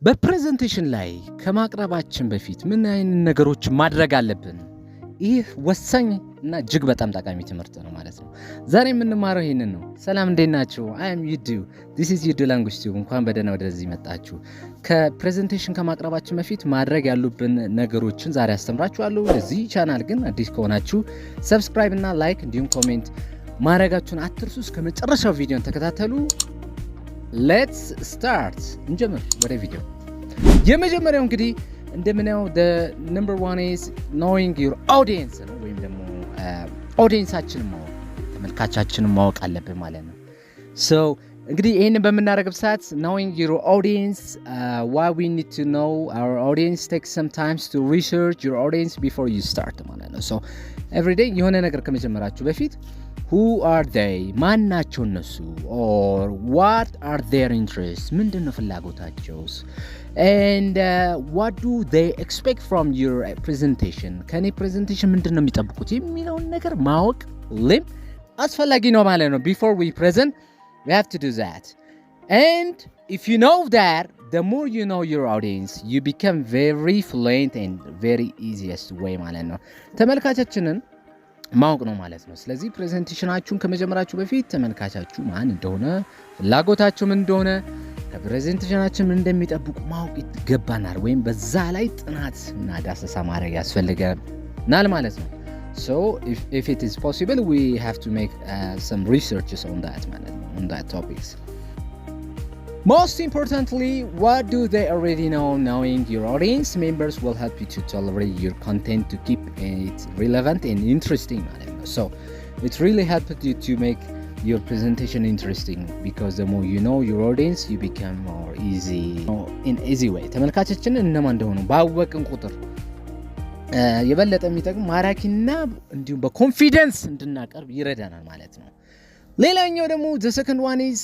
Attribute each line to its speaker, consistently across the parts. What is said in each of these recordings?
Speaker 1: በፕሬዘንቴሽን ላይ ከማቅረባችን በፊት ምን አይነት ነገሮች ማድረግ አለብን? ይህ ወሳኝ እና እጅግ በጣም ጠቃሚ ትምህርት ነው ማለት ነው። ዛሬ የምንማረው ይሄንን ነው። ሰላም እንዴት ናችሁ? I am Yedu. This is Yedu language tube. እንኳን በደህና ወደዚህ መጣችሁ። ከፕሬዘንቴሽን ከማቅረባችን በፊት ማድረግ ያሉብን ነገሮችን ዛሬ አስተምራችኋለሁ። ለዚህ ቻናል ግን አዲስ ከሆናችሁ ሰብስክራይብ እና ላይክ እንዲሁም ኮሜንት ማድረጋችሁን አትርሱ። እስከ መጨረሻው ቪዲዮን ተከታተሉ። Let's start. እንጀምር ወደ ቪዲዮ። የመጀመሪያው እንግዲህ እንደምናየው the number one is knowing your audience ነው ወይም ደግሞ audienceአችንን ማወቅ ተመልካቻችንን ማወቅ አለብን ማለት ነው። so እንግዲህ ይሄንን በመናረጋበት ሰዓት knowing your audience why we need to know our audience takes some time to research your audience before you start ማለት ነው. so every day የሆነ ነገር ከመጀመራችሁ በፊት who are they ማን ናቸው እነሱ or what are their interests ምንድነው ፍላጎታቸውስ and what do they expect from your presentation ከኔ presentation ምንድነው የሚጠብቁት የሚለውን ነገር ማወቅ ለም አስፈላጊ ነው ማለት ነው. before we present we have to do that and if you know that the more you know your audience you become very fluent and very easiest way ማለት ነው ተመልካቻችንን ማወቅ ነው ማለት ነው. ስለዚህ ፕሬዘንቴሽናችሁን ከመጀመራችሁ በፊት ተመልካቻችሁ ማን እንደሆነ ፍላጎታችሁ ምን እንደሆነ ከፕሬዘንቴሽናችን ምን እንደሚጠብቁ ማወቅ ይገባናል ወይም በዛ ላይ ጥናት እና ዳሰሳ ማድረግ ያስፈልገናል ማለት ነው. so if it is possible we have to make some researches on that ማለት ነው, on that topics. Most importantly, what do they already know? Knowing your audience members will help you to tolerate your content to keep it relevant and interesting. So it really helps you to make your presentation interesting because the more you know your audience, you become more easy in easy way. ተመልካቾችን እነማን እንደሆኑ ባወቅን ቁጥር የበለጠ የሚጠቅም ማራኪና እንዲሁም በኮንፊደንስ እንድናቀርብ ይረዳናል ማለት ነው. ሌላኛው ደግሞ the second one is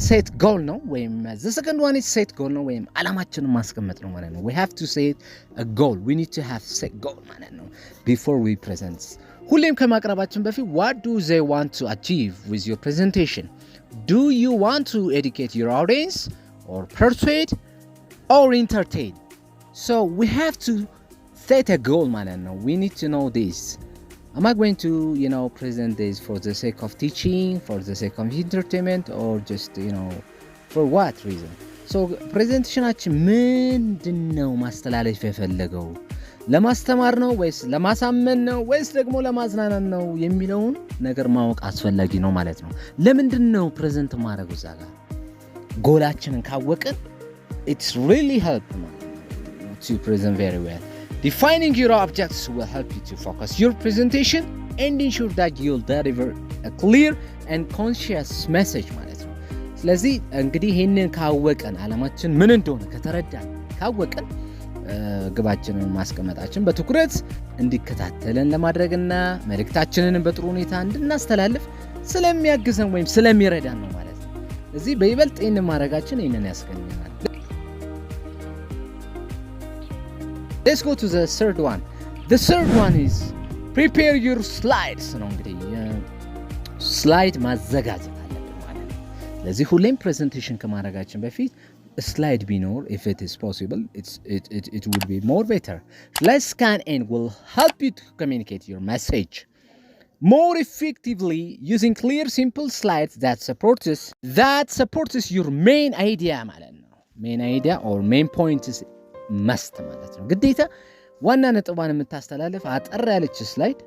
Speaker 1: set goal ነው ወይም the second one is set goal ነው ወይም አላማችንን ማስቀመጥ ነው ማለት ነው. we have to set a goal, we need to have set goal ማለት ነው before we present. ሁሌም ከማቅረባችን በፊት what do they want to achieve with your presentation? do you want to educate your audience or persuade or entertain? so we have to set a goal ማለት ነው. we need to know this. Am I going to, present this for the sake of teaching, for the sake of entertainment, or just, for what reason? So, presentationaችን ምንድነው ማስተላለፍ የፈለገው? ለማስተማር ነው ወይስ ለማሳመን ነው ወይስ ደግሞ ለማዝናናት ነው የሚለውን ነገር ማወቅ አስፈላጊ ነው ማለት ነው. ለምንድነው ፕሬዘንት ማድረጉ ዛጋ? ጎላችንን ካወቅን it's really help to present very well. Defining your objectives will help you to focus your presentation and ensure that you'll deliver a clear and conscious message ማለት ነው. ስለዚህ እንግዲህ ይሄንን ካወቀን አላማችን ምን እንደሆነ ከተረዳን ካወቀን ግባችንን ማስቀመጣችን በትኩረት እንዲከታተለን ለማድረግና መልእክታችንን በጥሩ ሁኔታ እንድናስተላልፍ ስለሚያግዘን ወይም ስለሚረዳን ነው ማለት ነው. ስለዚህ በይበልጥ ይሄንን ማድረጋችን ይሄንን ያስገኛል. Let's go to the third one. The third one is prepare your slides. ነው እንግዲህ ስላይድ ማዘጋጀት አለብን ማለት ነው. ስለዚህ ሁሌም ፕሬዘንቴሽን ከማድረጋችን በፊት ስላይድ ቢኖር if it is possible it would be more better. Let's scan and will help you to communicate your message more effectively using clear simple slides that supports your main idea ማለት ነው. main idea or main point is መስት ማለት ነው. ግዴታ ዋና ነጥቧን የምታስተላልፍ አጠር ያለች ስላይድ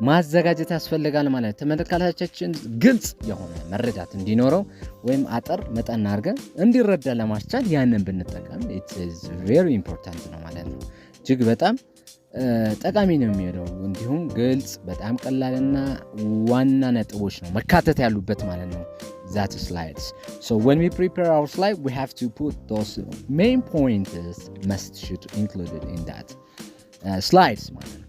Speaker 1: ማዘጋጀት ያስፈልጋል ማለት ነው. ተመልካቾቻችን ግልጽ የሆነ መረዳት እንዲኖረው ወይም አጠር መጠን አድርገን እንዲረዳ ለማስቻል ያንን ብንጠቀም it is very important ነው ማለት ነው. እጅግ በጣም ጠቃሚ ነው የሚሆነው። እንዲሁም ግልጽ በጣም ቀላልና ዋና ነጥቦች ነው መካተት ያሉበት ማለት ነው that slides. So when we prepare our slide we have to put those main points should included in that slides ማለት ነው.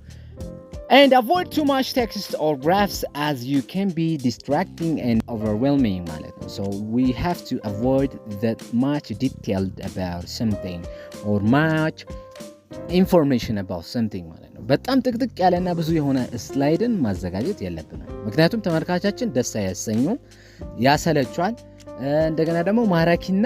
Speaker 1: And avoid too much text or graphs as you can be distracting and overwhelming ማለት ነው. So we have to avoid that much detailed about something or much information about something ማለት ነው. በጣም ጥቅጥቅ ያለና ብዙ የሆነ ስላይድን ማዘጋጀት የለብንም። ምክንያቱም ተመልካቻችን ደስ ያሰኙ ያሰለቻል እንደገና ደግሞ ማራኪና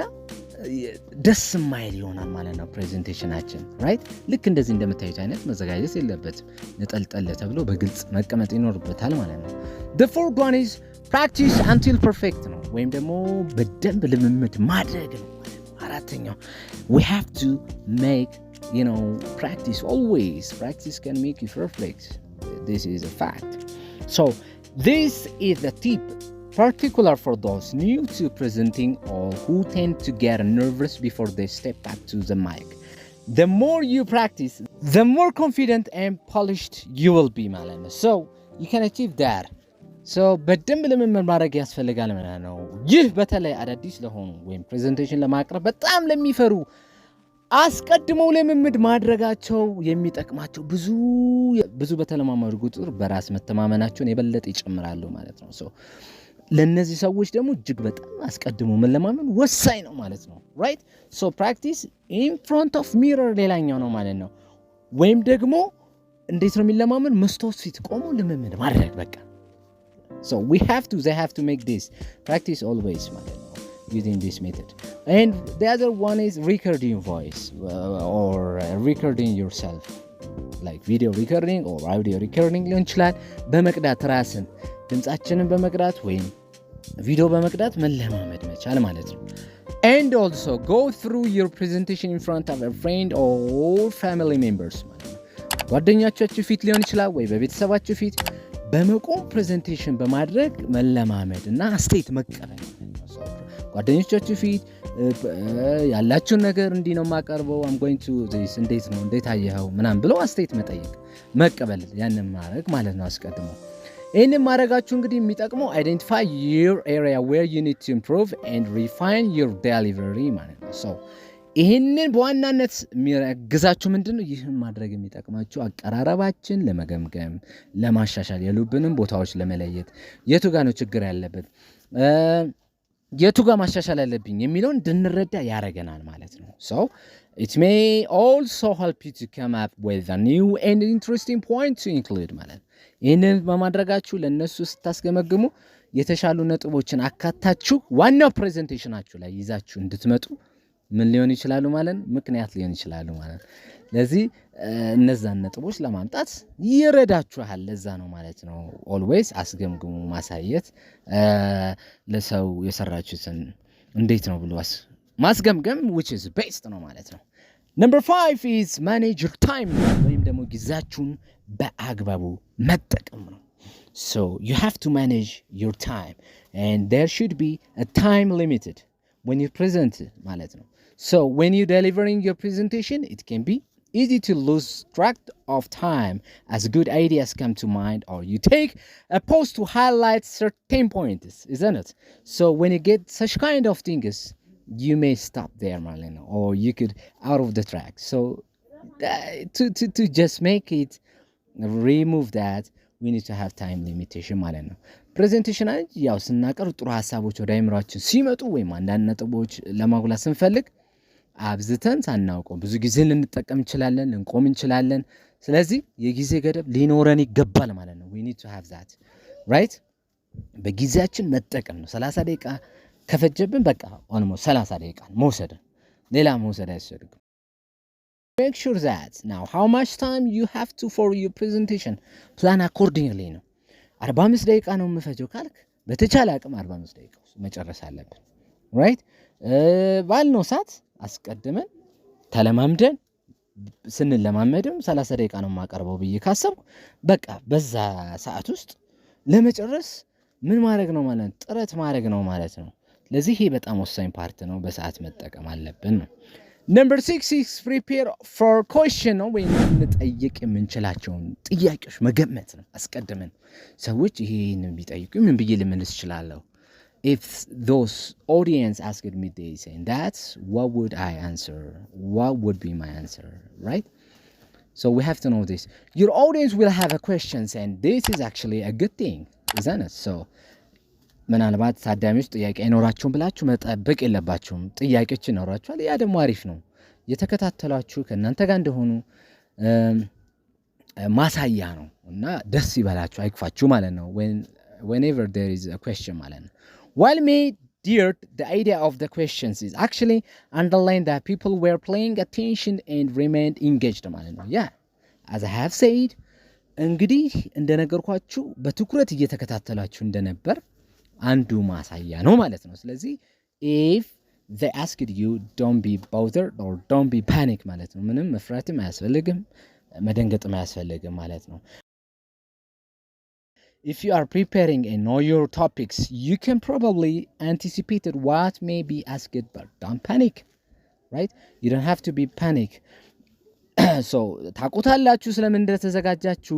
Speaker 1: ደስ ማይል ይሆናል ማለት ነው ፕሬዘንቴሽናችን ራይት ልክ እንደዚህ እንደምታዩት አይነት መዘጋጀት የለበትም ነጠልጠል ተብሎ በግልጽ መቀመጥ ይኖርበታል ማለት ነው the fourth one is practice until perfect ነው ወይም ደግሞ በደንብ ልምምድ ማድረግ ነው አራተኛው we have to make practice always practice can make you perfect this is a fact so this is the tip particular for those new to presenting or who tend to get nervous before they step up to the mic. The more you practice, the more confident and polished you will be, malama. So, you can achieve that. So, በደንብ ለመማር ማድረግ ያስፈልጋል ማለት ነው። ይህ በተለይ አዳዲስ ለሆኑ ወይም ፕሬዘንቴሽን ለማቅረብ በጣም ለሚፈሩ አስቀድመው ለምምድ ማድረጋቸው የሚጠቅማቸው ብዙ በተለማመዱ ቁጥር በራስ መተማመናቸውን የበለጠ ይጨምራሉ ማለት ነው። So, ለነዚህ ሰዎች ደግሞ እጅግ በጣም አስቀድሞ መለማመን ወሳኝ ነው ማለት ነው right so practice in front of mirror ሌላኛው ነው ማለት ነው ወይም ደግሞ እንዴት ነው የሚለማመን መስታወት ፊት ቆሞ ልምምድ ማድረግ በቃ so they have to make this practice always ማለት ነው using this method and the other one is recording voice or recording yourself like video recording or audio recording ሊሆን ይችላል በመቅዳት ራስን ድምጻችንን በመቅዳት ወይም ቪዲዮ በመቅዳት መለማመድ መቻል ማለት ነው and also go through your presentation in front of a friend or family members ማለት ነው ጓደኞቻችሁ ፊት ሊሆን ይችላል ወይ በቤተሰባችሁ ፊት በመቆም ፕሬዘንቴሽን በማድረግ መለማመድ እና አስተያየት መቀበል ጓደኞቻችሁ ፊት ያላችሁን ነገር እንዲህ ነው የማቀርበው I'm going to this እንዴት አየኸው ምናምን ብለው አስተያየት መጠየቅ መቀበል ያንን ማድረግ ማለት ነው አስቀድሞ ይህንን ማድረጋችሁ እንግዲህ የሚጠቅመው identify your area where you need to improve and refine your delivery ማለት ነው so ይህንን በዋናነት የሚያግዛችሁ ምንድነው ይህን ማድረግ የሚጠቅማችሁ አቀራረባችን ለመገምገም ለማሻሻል ያሉብንን ቦታዎች ለመለየት የቱ ጋር ነው ችግር ያለበት የቱ ጋር ማሻሻል ያለብኝ የሚለውን እንድንረዳ ያረጋናል ማለት ነው so it may also help you to come up with a new and interesting point to include ማለት ነው ይህንን በማድረጋችሁ ለነሱ ስታስገመግሙ የተሻሉ ነጥቦችን አካታችሁ ዋናው ፕሬዘንቴሽናችሁ ላይ ይዛችሁ እንድትመጡ ምን ሊሆን ይችላል ማለት ምክንያት ሊሆን ይችላል ማለት ለዚህ እነዛን ነጥቦች ለማምጣት ይረዳችኋል ለዛ ነው ማለት ነው always አስገምግሙ ማሳየት ለሰው የሰራችሁትን እንዴት ነው ብሎ ማስገምገም which is best ነው ማለት ነው number 5 is manage your time ወይም ደግሞ ጊዜያችሁን በአግባቡ መጠቀም ነው so you have to manage your time and there should be a time limited when you present ማለት ነው so when you delivering your presentation it can be easy to lose track of time as good ideas come to mind or you take a pause to highlight certain points isn't it so when you get such kind of things you may stop there Marlene or you could out of the track so to just make it remove that we need to have time limitation ማለት ነው ፕሬዘንቴሽን ያው ስናቀርብ ጥሩ ሐሳቦች ወደ አይምሮአችን ሲመጡ ወይ አንዳንድ ነጥቦች ለማጉላት ስንፈልግ አብዝተን ሳናውቀው ብዙ ጊዜ ልንጠቀም እንችላለን ልንቆም እንችላለን ስለዚህ የጊዜ ገደብ ሊኖረን ይገባል ማለት ነው we need to have that right በጊዜያችን መጠቀም ነው 30 ደቂቃ ከፈጀብን በቃ almost 30 ደቂቃ መውሰድ ሌላ መውሰድ አይፈልግም make sure that now how much time you have to for your presentation plan accordingly ነው 45 ደቂቃ ነው የምፈጀው ካልክ በተቻለ አቅም 45 ደቂቃ መጨረስ አለብን right ባልነው ሰዓት አስቀድመን ተለማምደን ስንለማመድም 30 ደቂቃ ነው የማቀርበው ብዬ ካሰብኩ በቃ በዛ ሰዓት ውስጥ ለመጨረስ ምን ማድረግ ነው ማለት ጥረት ማድረግ ነው ማለት ነው ለዚህ ይሄ በጣም ወሳኝ ፓርት ነው በሰዓት መጠቀም አለብን ነው number 6 is prepare for question ነው ወይ እንጠይቅ የምንችላቸውን ጥያቄዎች መገመት ነው አስቀድመን ሰዎች ይሄንን ቢጠይቁ ምን ብዬ ልመልስ እችላለሁ if those audience asked me this and that what would I answer what would be my answer right so we have to know this your audience will have a questions and this is actually a good thing isn't it so ምናልባት ታዳሚዎች ጥያቄ አይኖራቸውም ብላችሁ መጠበቅ የለባችሁም ጥያቄዎች ይኖራቸዋል ያ ደግሞ አሪፍ ነው የተከታተላችሁ ከእናንተ ጋር እንደሆኑ ማሳያ ነው እና ደስ ይበላችሁ አይክፋችሁ ማለት ነው whenever there is a question ማለት ነው while may dear, the idea of the questions is actually underline that people were paying attention and remained engaged ማለት ነው. Yeah, as I have said, እንግዲህ እንደነገርኳችሁ በትኩረት እየተከታተላችሁ እንደነበር አንዱ ማሳያ ነው ማለት ነው። ስለዚህ if they asked you, don't be bothered or don't be panic ማለት ነው. ምንም መፍራትም አያስፈልግም መደንገጥም አያስፈልግም ማለት ነው። If you are preparing and know your topics, you can probably anticipate what may be asked, but don't panic, right? You don't have to be panic. So ታውቁታላችሁ ስለምን እንደተዘጋጃችሁ።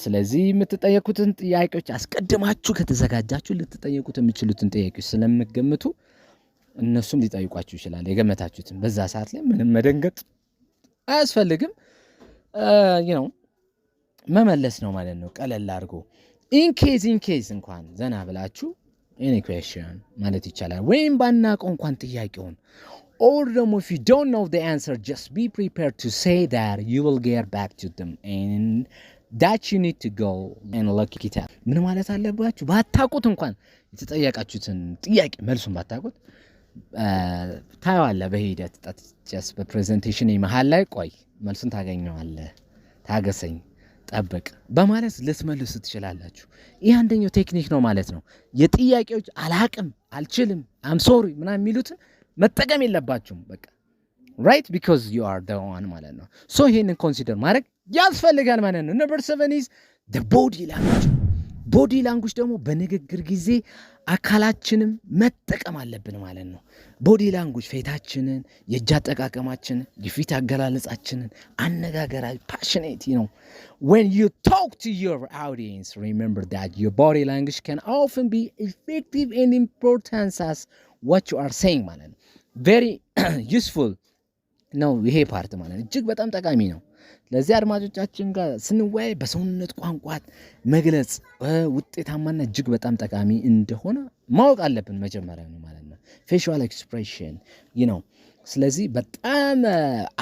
Speaker 1: ስለዚህ የምትጠየቁትን ጥያቄዎች አስቀድማችሁ ከተዘጋጃችሁ ልትጠየቁት የምትችሉትን ጥያቄዎች ስለምትገምቱ እነሱም ሊጠይቋችሁ ይችላል። የገመታችሁትን በዛ ሰዓት ላይ ምንም መደንገጥ አያስፈልግም። መመለስ ነው ማለት ነው ቀለል አድርጎ። ኢን ኬዝ እንኳን ዘና ብላችሁ any question ማለት ይቻላል። ወይም ባናውቀው እንኳን ጥያቄውን or ደግሞ if you don't know the answer, just be prepared to say that you will get back to them and that you need to go and look it up. ምን ማለት አለባችሁ? ባታውቁት እንኳን የተጠየቃችሁትን ጥያቄ መልሱን ባታውቁት ታየዋለህ በሂደት just በፕሬዘንቴሽን መሃል ላይ ቆይ መልሱን ታገኘዋለህ፣ ታገሰኝ፣ ጠብቅ በማለት ልትመልሱ ትችላላችሁ። ይህ አንደኛው ቴክኒክ ነው ማለት ነው። የጥያቄዎች አላቅም፣ አልችልም፣ I'm sorry ምናምን የሚሉትን መጠቀም የለባችሁም። በቃ right, because you are the one ማለት ነው። so ይሄንን ኮንሲደር ማድረግ ያስፈልጋል ማለት ነው። number 7 is the body language. ቦዲ ላንጉጅ ደግሞ በንግግር ጊዜ አካላችንም መጠቀም አለብን ማለት ነው። ቦዲ ላንጉጅ ፌታችንን፣ የእጅ አጠቃቀማችንን፣ የፊት አገላለጻችንን፣ አነጋገራችን ፓሽኔት ነው። when you talk to your audience, remember that your body language can often be effective and important as what you are saying ማለት ነው። very useful ነው ይሄ ፓርት ማለት ነው። እጅግ በጣም ጠቃሚ ነው። ለዚህ አድማጮቻችን ጋር ስንወያይ በሰውነት ቋንቋት መግለጽ ውጤታማና እጅግ በጣም ጠቃሚ እንደሆነ ማወቅ አለብን መጀመሪያ ነው ማለት ነው። ፌሻል ኤክስፕሬሽን ስለዚህ በጣም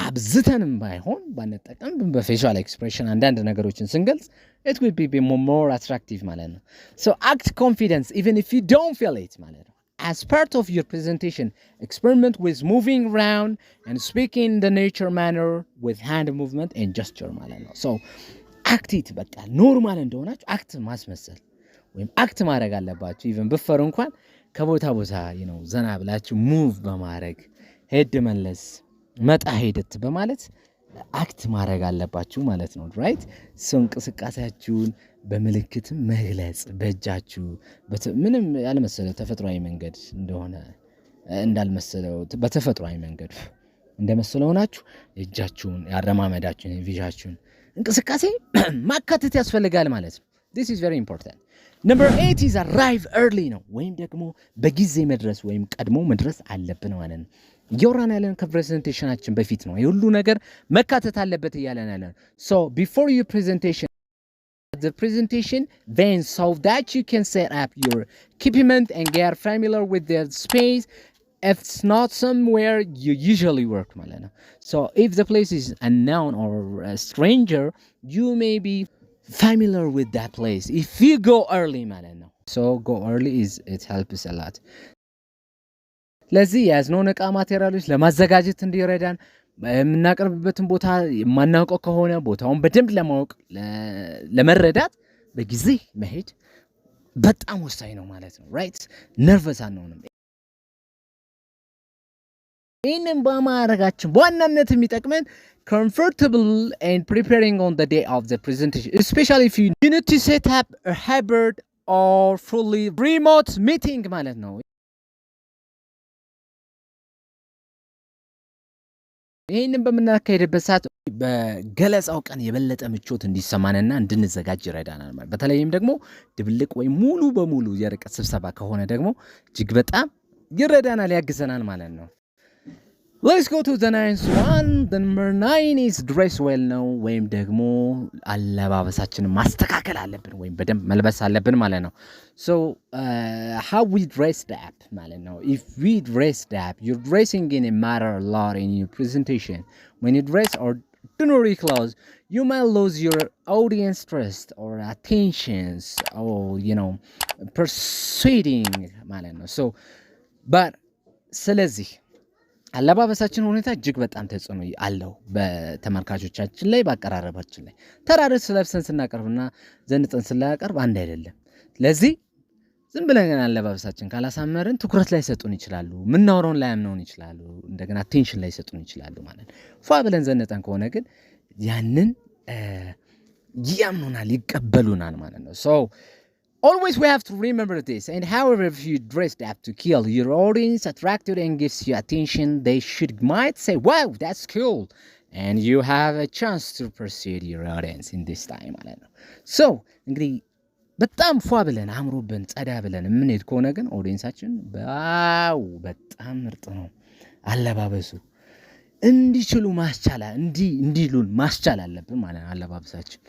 Speaker 1: አብዝተንም ባይሆን ባንጠቀም በፌሻል ኤክስፕሬሽን አንዳንድ ነገሮችን ስንገልጽ it will be more attractive ማለት ነው። so act confidence even if you don't feel it ማለት ነው። as part of your presentation, experiment with moving around and speaking in the nature manner with hand movement and gesture ማለት ነው። so act it በቃ ኖርማል እንደሆናችሁ አክት ማስመሰል ወይም አክት ማድረግ አለባችሁ። ኢቭን ብፈሩ እንኳን ከቦታ ቦታ ዘና ብላችሁ ሙቭ በማድረግ ሄድ መለስ መጣ ሄደት በማለት አክት ማድረግ አለባችሁ ማለት ነው። ራይት ሰው እንቅስቃሴያችሁን በምልክትም መግለጽ በእጃችሁ ምንም ያልመሰለ ተፈጥሯዊ መንገድ እንደሆነ እንዳልመሰለው በተፈጥሯዊ መንገድ እንደመሰለው ናችሁ እጃችሁን ያረማመዳችሁን ቪዣችሁን እንቅስቃሴ ማካተት ያስፈልጋል ማለት ነው። this is very important. number 8 is arrive early ነው ወይም ደግሞ በጊዜ መድረስ ወይም ቀድሞ መድረስ አለብን ማለት ነው። እያወራን ያለን ከፕሬዘንቴሽናችን በፊት ነው። የሁሉ ነገር መካተት አለበት እያለን ያለን so before your presentation then so that you can set up your equipment and get familiar with the space if it's not somewhere you usually work ማለት ነው. so if the place is unknown or a stranger you may be familiar with that place if you go early ማለት ነው. so go early it helps a lot. ለዚህ ያዝነውን ዕቃ ማቴሪያሎች ለማዘጋጀት እንዲረዳን የምናቀርብበትን ቦታ የማናውቀው ከሆነ ቦታውን በደንብ ለማወቅ ለመረዳት በጊዜ መሄድ በጣም ወሳኝ ነው ማለት ነው። ራይት ነርቨስ አንሆንም። ይህንን በማድረጋችን በዋናነት የሚጠቅመን comfortable and preparing on the day of the presentation, especially if you need to set up a hybrid or fully remote meeting ማለት ነው። ይህንን በምናካሄድበት ሰዓት በገለጻው ቀን የበለጠ ምቾት እንዲሰማንና እንድንዘጋጅ ይረዳናል ማለት። በተለይም ደግሞ ድብልቅ ወይ ሙሉ በሙሉ የርቀት ስብሰባ ከሆነ ደግሞ እጅግ በጣም ይረዳናል፣ ያግዘናል ማለት ነው። let's go to the next one. the number 9 is dress well ነው ወይም ደግሞ አለባበሳችንን ማስተካከል አለብን ወይም በደንብ መልበስ አለብን ማለት ነው። so how we dressed up ማለት ነው. if we dressed up, you're dressing in a matter a lot in your presentation. when you dress or extraordinary clause, you might lose your audience trust or attentions or, persuading ማለት ነው. So, but ስለዚህ አለባበሳችን ሁኔታ እጅግ በጣም ተጽዕኖ አለው በተመልካቾቻችን ላይ በአቀራረባችን ላይ። ተራርስ ለብሰን ስናቀርብና ዘንጠን ስናቀርብ አንድ አይደለም። ለዚህ ዝም ብለን አለባበሳችን ካላሳመርን ትኩረት ላይ ሰጡን ይችላሉ፣ ምናወራውን ላይ አምነውን ይችላሉ፣ እንደገና አቴንሽን ላይ ሰጡን ይችላሉ ማለት ፏ ብለን ዘንጠን ከሆነ ግን ያንን ያምኑናል ይቀበሉናል ማለት ነው። so always we have to remember this, and however if you dressed up to kill your audience, attracted and gives you attention, they might say wow that's cool, and you have a chance to pursue your audience in this time ማለት ነው። so እንግዲህ በጣም ፏ ብለን አምሮብን ጸዳ ብለን የምንሄድ ከሆነ ግን ኦዲየንሳችን ባው በጣም ምርጥ ነው አለባበሱ እንዲችሉ ማስቻል እንዲሉን ማስቻል አለብን ማለት ነው። አለባበሳችን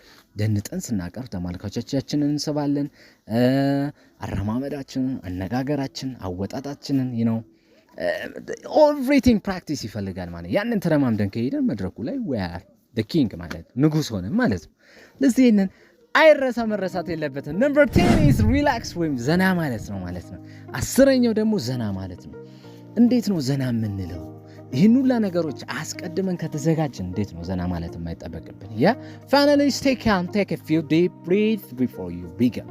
Speaker 1: ደንጠን ስናቀርብ ተመልካቾቻችንን እንስባለን። አረማመዳችንን፣ አነጋገራችን፣ አወጣጣችንን everything practice ይፈልጋል ማለት ያንን ተረማምደን ከሄደን መድረኩ ላይ we are the king ማለት ንጉስ ሆነን ማለት ነው። ለዚህ ይሄንን አይረሳ መረሳት የለበትም። number 10 is relax ወይም ዘና ማለት ነው ማለት ነው። 10ኛው ደግሞ ዘና ማለት ነው። እንዴት ነው ዘና የምንለው? ይህን ሁላ ነገሮች አስቀድመን ከተዘጋጀን እንዴት ነው ዘና ማለት የማይጠበቅብን? finally stay calm, take a few deep breaths before you begin.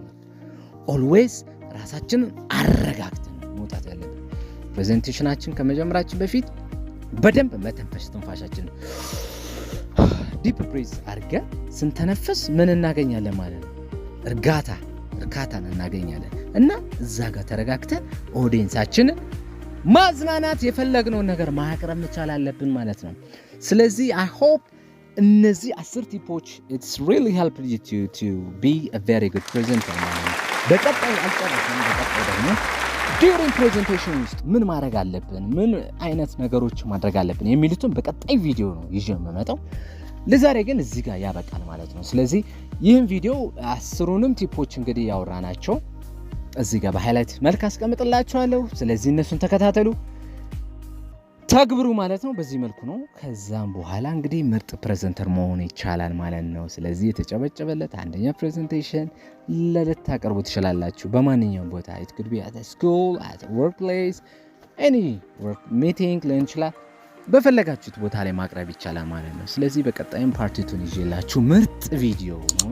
Speaker 1: always ራሳችንን አረጋግተን መውጣት ያለብን። ፕሬዘንቴሽናችን ከመጀመራችን በፊት በደንብ መተንፈስ፣ ትንፋሻችን ዲፕ ብሪዝ አድርገን ስንተነፍስ ምን እናገኛለን ማለት ነው? እርካታን እናገኛለን። እና እዛ ጋር ተረጋግተን ኦዲየንሳችንን ማዝናናት የፈለግነውን ነገር ማቅረብ መቻል አለብን ማለት ነው። ስለዚህ I hope እነዚህ 10 ቲፖች it's really helped you to be a very good presenter ማለት ነው። በቀጣይ አልጨረስንም። በቀጣይ ደግሞ during presentation ውስጥ ምን ማድረግ አለብን፣ ምን አይነት ነገሮች ማድረግ አለብን የሚሉትን በቀጣይ ቪዲዮ ነው ይዤ የምመጣው። ለዛሬ ግን እዚህ ጋር ያበቃል ማለት ነው። ስለዚህ ይህን ቪዲዮ 10ሩንም ቲፖች እንግዲህ ያወራናቸው እዚህ ጋር በሃይላይት መልክ አስቀምጥላችኋለሁ። ስለዚህ እነሱን ተከታተሉ፣ ተግብሩ ማለት ነው። በዚህ መልኩ ነው ከዛም በኋላ እንግዲህ ምርጥ ፕሬዘንተር መሆን ይቻላል ማለት ነው። ስለዚህ የተጨበጨበለት አንደኛ ፕሬዘንቴሽን ልታቀርቡ ትችላላችሁ በማንኛውም ቦታ። it could be at a school, at a workplace, any work meeting ሊሆን ይችላል። በፈለጋችሁት ቦታ ላይ ማቅረብ ይቻላል ማለት ነው። ስለዚህ በቀጣይም ፓርቲቱን ይዤላችሁ ምርጥ ቪዲዮ ነው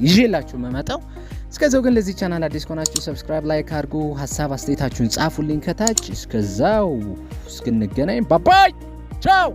Speaker 1: ይዤላችሁ መመጣው። እስከዛው ግን ለዚህ ቻናል አዲስ ከሆናችሁ ሰብስክራይብ፣ ላይክ አድርጉ፣ ሐሳብ አስተያየታችሁን ጻፉልኝ ከታች። እስከዛው እስክንገናኝ ባባይ ቻው።